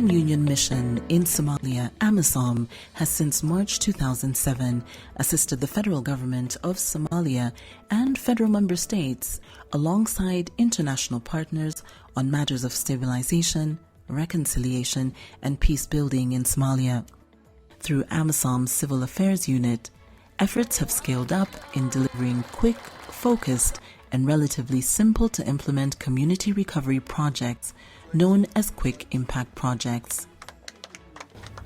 African Union mission in Somalia, AMISOM, has since March 2007 assisted the federal government of Somalia and federal member states alongside international partners on matters of stabilization, reconciliation, and peace building in Somalia. Through AMISOM's Civil Affairs Unit, efforts have scaled up in delivering quick, focused, and relatively simple to implement community recovery projects known as Quick Impact Projects.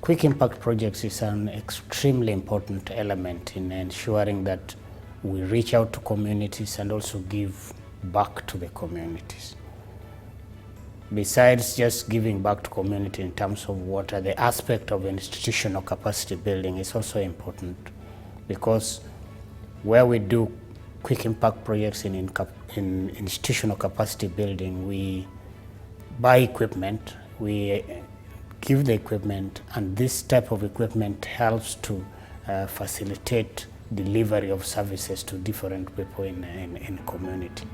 Quick Impact Projects is an extremely important element in ensuring that we reach out to communities and also give back to the communities. Besides just giving back to community in terms of what are the aspects of institutional capacity building is also important, because where we do quick impact projects in institutional capacity building, we buy equipment, we give the equipment, and this type of equipment helps to facilitate delivery of services to different people in community.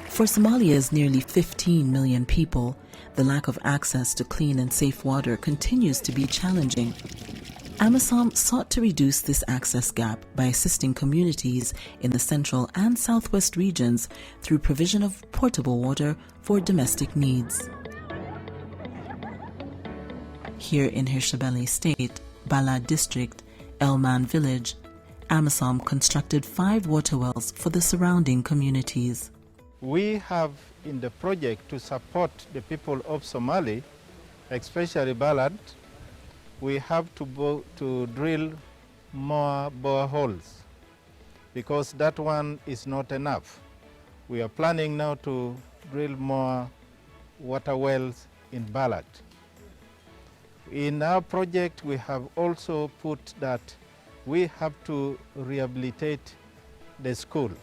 For Somalia's nearly 15 million people, the lack of access to clean and safe water continues to be challenging. AMISOM sought to reduce this access gap by assisting communities in the central and southwest regions through provision of portable water for domestic needs. Here in Hirshabelle State, Bala District, Elman Village, AMISOM constructed 5 water wells for the surrounding communities. We have in the project to support the people of Somalia, especially Balad, we have to drill more boreholes because that one is not enough. We are planning now to drill more water wells in Balad. In our project, we have also put that we have to rehabilitate the schools.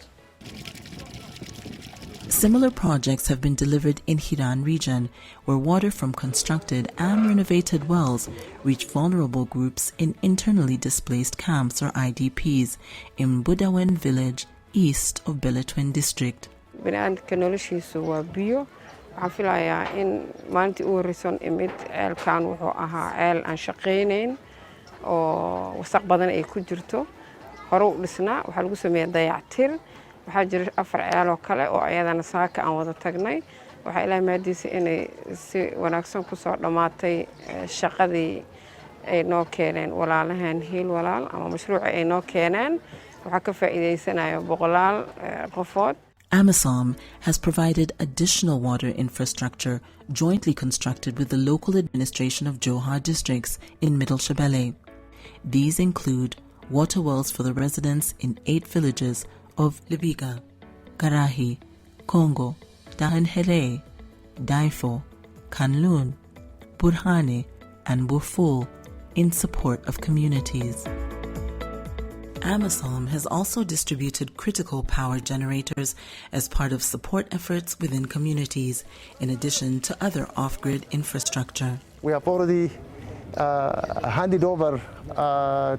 Similar projects have been delivered in Hiran region, where water from constructed and renovated wells reach vulnerable groups in internally displaced camps or IDPs in Budawen village, east of Beletwin district. bini'aadamka noloshiisu waa biyo. Waxaan filayaa in maalintii ugu horreysay imid ceelkan wuxuu ahaa ceel aan shaqaynayn oo wasaq badan ay ku jirto. Hore u dhisnaa waxaa lagu sameeyay dayactir. waxaa jira 4 ceel oo kale oo ayadana saaka aan wada tagnay. waxaa ilaahay maadiisa inay si wanaagsan ku soo dhamaatay shaqadii ay noo keeneen walaalahan hiil walaal ama mashruuca ay noo keeneen. waxaa ka faa'iideysanayo boqolaal qofood. AMISOM has provided additional water infrastructure jointly constructed with the local administration of Johar districts in Middle Shabelle. These include water wells for the residents in 8 villages of Libiga, Garahi, Congo, Dahenhere, Daifo, Kanlun, Burhane, and Burful in support of communities. AMISOM has also distributed critical power generators as part of support efforts within communities, in addition to other off-grid infrastructure. We have already handed over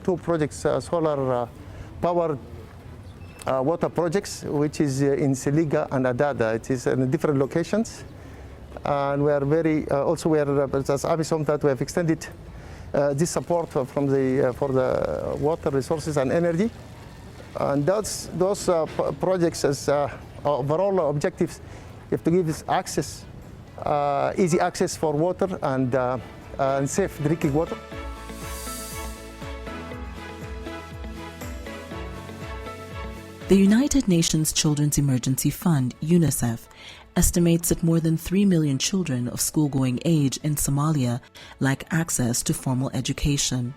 2 projects, solar powered water projects, which is in Seliga and Adada. It is in different locations, and we are very also we are as AMISOM that we have extended this support from for the water resources and energy, and those projects as overall objectives have to give this access, easy access for water and safe drinking water. The United Nations Children's Emergency Fund, UNICEF, estimates that more than 3 million children of school-going age in Somalia lack access to formal education.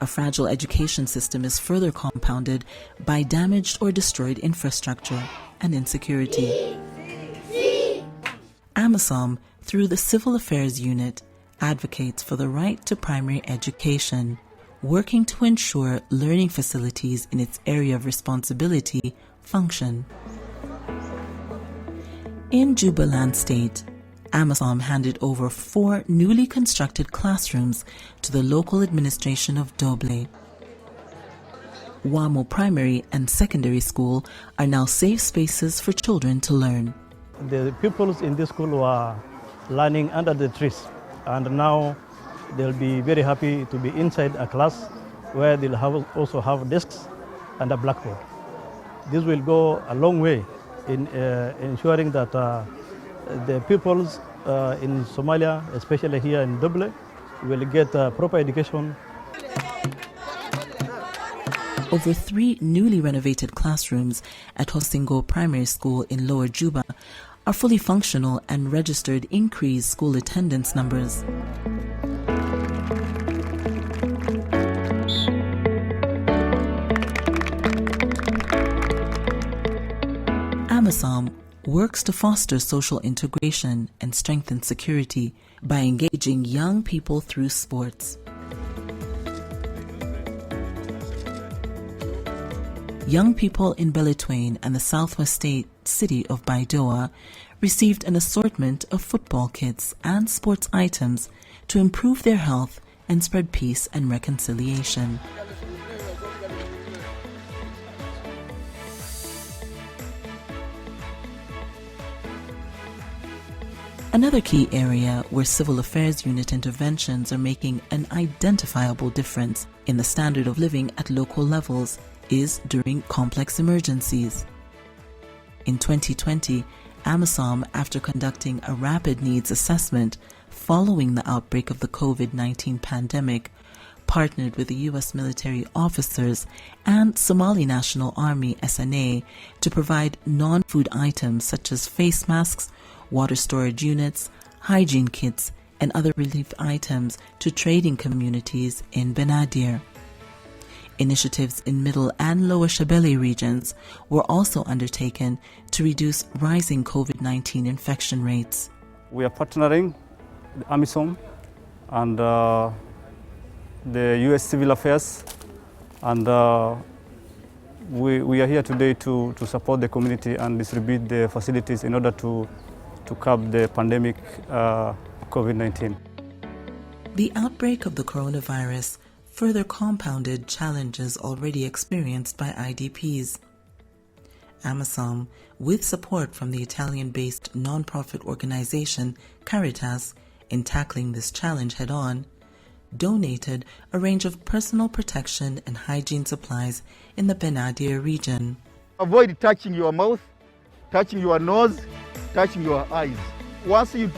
A fragile education system is further compounded by damaged or destroyed infrastructure and insecurity. AMISOM, through the Civil Affairs Unit, advocates for the right to primary education, working to ensure learning facilities in its area of responsibility function. In Jubaland State, AMISOM handed over 4 newly constructed classrooms to the local administration of Doble. Wamo Primary and Secondary School are now safe spaces for children to learn. The pupils in this school were learning under the trees, and now they'll be very happy to be inside a class where they'll also have desks and a blackboard. This will go a long way in ensuring that the pupils in Somalia, especially here in Duble, will get proper education. Over 3 newly renovated classrooms at Hosingo Primary School in Lower Juba are fully functional and registered increased school attendance numbers. AMISOM works to foster social integration and strengthen security by engaging young people through sports. Young people in Beledweyne and the southwest state city of Baidoa received an assortment of football kits and sports items to improve their health and spread peace and reconciliation. Another key area where Civil Affairs Unit interventions are making an identifiable difference in the standard of living at local levels is during complex emergencies. In 2020, AMISOM, after conducting a rapid needs assessment following the outbreak of the COVID-19 pandemic, partnered with the U.S. military officers and Somali National Army SNA to provide non-food items such as face masks, water storage units, hygiene kits, and other relief items to trading communities in Benadir. Initiatives in Middle and Lower Shabelle regions were also undertaken to reduce rising COVID-19 infection rates. We are partnering with AMISOM and the U.S. Civil Affairs, and we are here today to support the community and distribute the facilities in order to curb the pandemic COVID-19. The outbreak of the coronavirus further compounded challenges already experienced by IDPs. AMISOM, with support from the Italian-based non-profit organization Caritas in tackling this challenge head-on, donated a range of personal protection and hygiene supplies in the Benadir region. Avoid touching your mouth, touching your nose, touching your eyes. Once you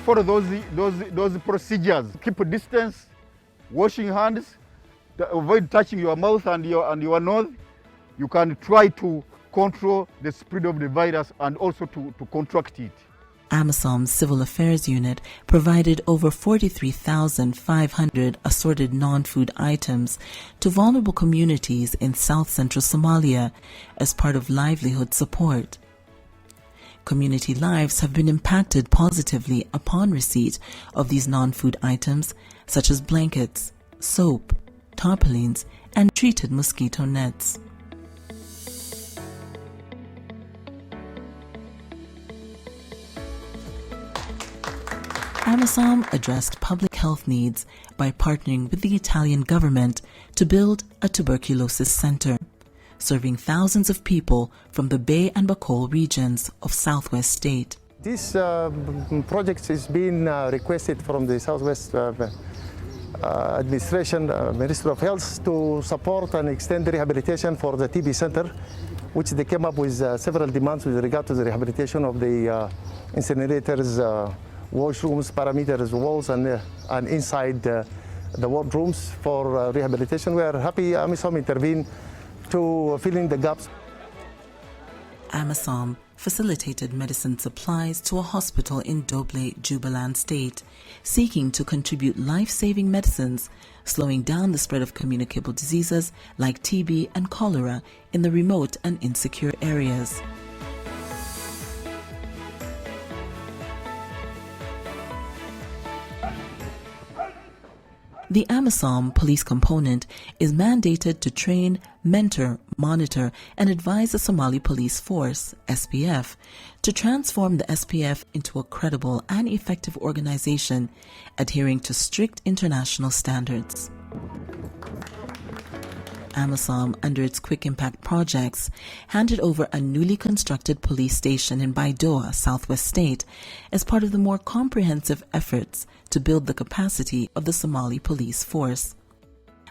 follow those procedures, keep a distance, washing hands, avoid touching your mouth and your nose, you can try to control the spread of the virus and also to contract it. AMISOM's Civil Affairs Unit provided over 43,500 assorted non-food items to vulnerable communities in south-central Somalia as part of livelihood support. Community lives have been impacted positively upon receipt of these non-food items such as blankets, soap, tarpaulins, and treated mosquito nets. AMISOM addressed public health needs by partnering with the Italian government to build a tuberculosis center, serving thousands of people from the Bay and Bacol regions of Southwest State. This project is being requested from the Southwest Administration, Ministry of Health, to support and extend the rehabilitation for the TB Center, which they came up with several demands with regard to the rehabilitation of the incinerators, washrooms, parameters, walls, and inside the wardrooms for rehabilitation. We are happy AMISOM intervened to fill in the gaps. AMISOM facilitated medicine supplies to a hospital in Doble, Jubaland State, seeking to contribute life-saving medicines, slowing down the spread of communicable diseases like TB and cholera in the remote and insecure areas. The AMISOM police component is mandated to train, mentor, monitor, and advise the Somali Police Force, SPF, to transform the SPF into a credible and effective organization adhering to strict international standards. AMISOM, under its Quick Impact projects, handed over a newly constructed police station in Baidoa, Southwest State, as part of the more comprehensive efforts to build the capacity of the Somali police force.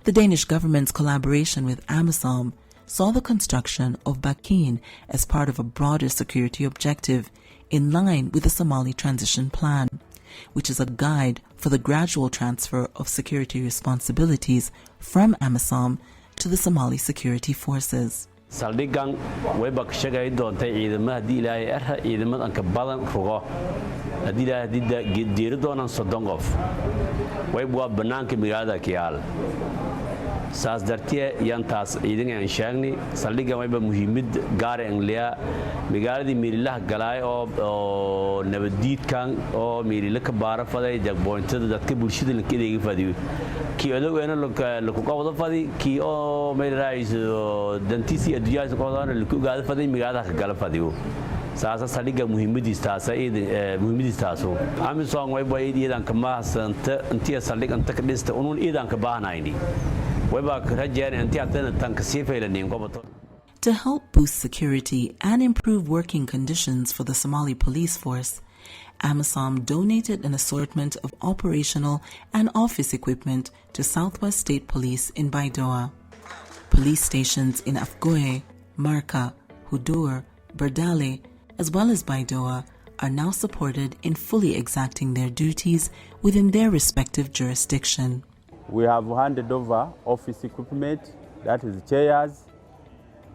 The Danish government's collaboration with AMISOM saw the construction of Bakin as part of a broader security objective in line with the Somali Transition Plan, which is a guide for the gradual transfer of security responsibilities from AMISOM to the Somali security forces. saldhigan way baa ka shaqay doontay ciidamada hadii ilaahay arha ciidamadan ka badan rugo hadii ilaahay diiri doonaan 30 qof way waa banaanka magaalada Kiyaal saas dartiye yantaas ciidan aan sheegnay saldhigan way baa muhiimad gaar ah liya magaaladii Meerilaha galay oo nabadiidkan oo Meerilaha ka baarafaday jagboontada dadka bulshada la kideega fadiyo ki adoogana la ku qowda fadi ki oo meerays dantisi adduunyaha ku qowdana la ku gaada fadi magaalada ka gala fadiyo saasa saldhiga muhiimadiistaas AMISOM way baa iidan ka maasanta intii saldhigan ta ka dhista unun iidan ka baahnayni way baa ka rajeen intii aadana tan ka sii faylanin qobato. To help boost security and improve working conditions for the Somali police force, AMISOM donated an assortment of operational and office equipment to Southwest State Police in Baidoa. Police stations in Afgoye, Marka, Hudur, Berdale, as well as Baidoa, are now supported in fully exacting their duties within their respective jurisdiction. We have handed over office equipment, that is chairs,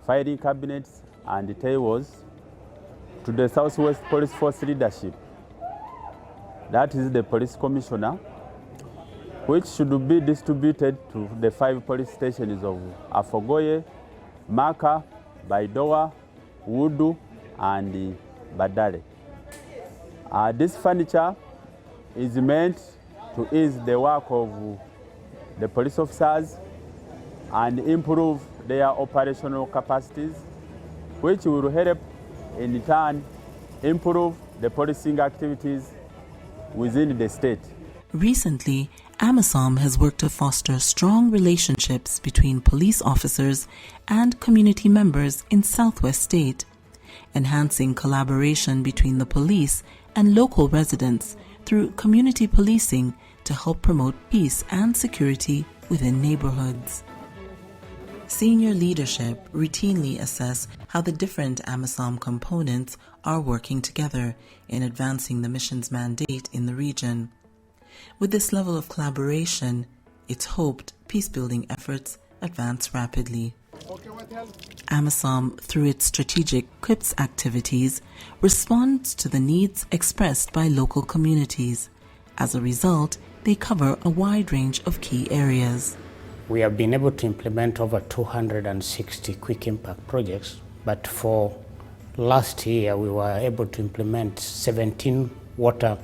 filing cabinets and tables, to the Southwest Police Force leadership. That is the police commissioner, which should be distributed to the 5 police stations of Afogoye, Maka, Baidoa, Wudu, and Badale. This furniture is meant to ease the work of the police officers and improve their operational capacities, which will help in turn improve the policing activities within the state. Recently, AMISOM has worked to foster strong relationships between police officers and community members in Southwest State, enhancing collaboration between the police and local residents through community policing to help promote peace and security within neighborhoods. Senior leadership routinely assess how the different AMISOM components are working together in advancing the mission's mandate in the region. With this level of collaboration, it's hoped peace-building efforts advance rapidly. AMISOM, through its strategic CRIPS activities, responds to the needs expressed by local communities. As a result, they cover a wide range of key areas. We have been able to implement over 260 quick impact projects, but for last year we were able to implement 17 water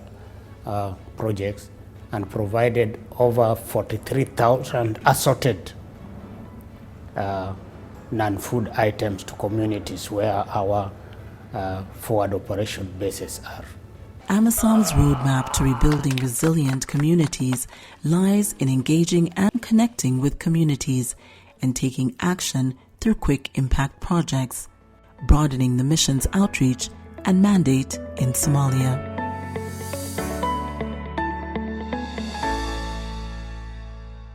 projects and provided over 43,000 assorted non-food items to communities where our forward operation bases are. AMISOM's roadmap to rebuilding resilient communities lies in engaging and connecting with communities and taking action through quick impact projects, broadening the mission's outreach and mandate in Somalia.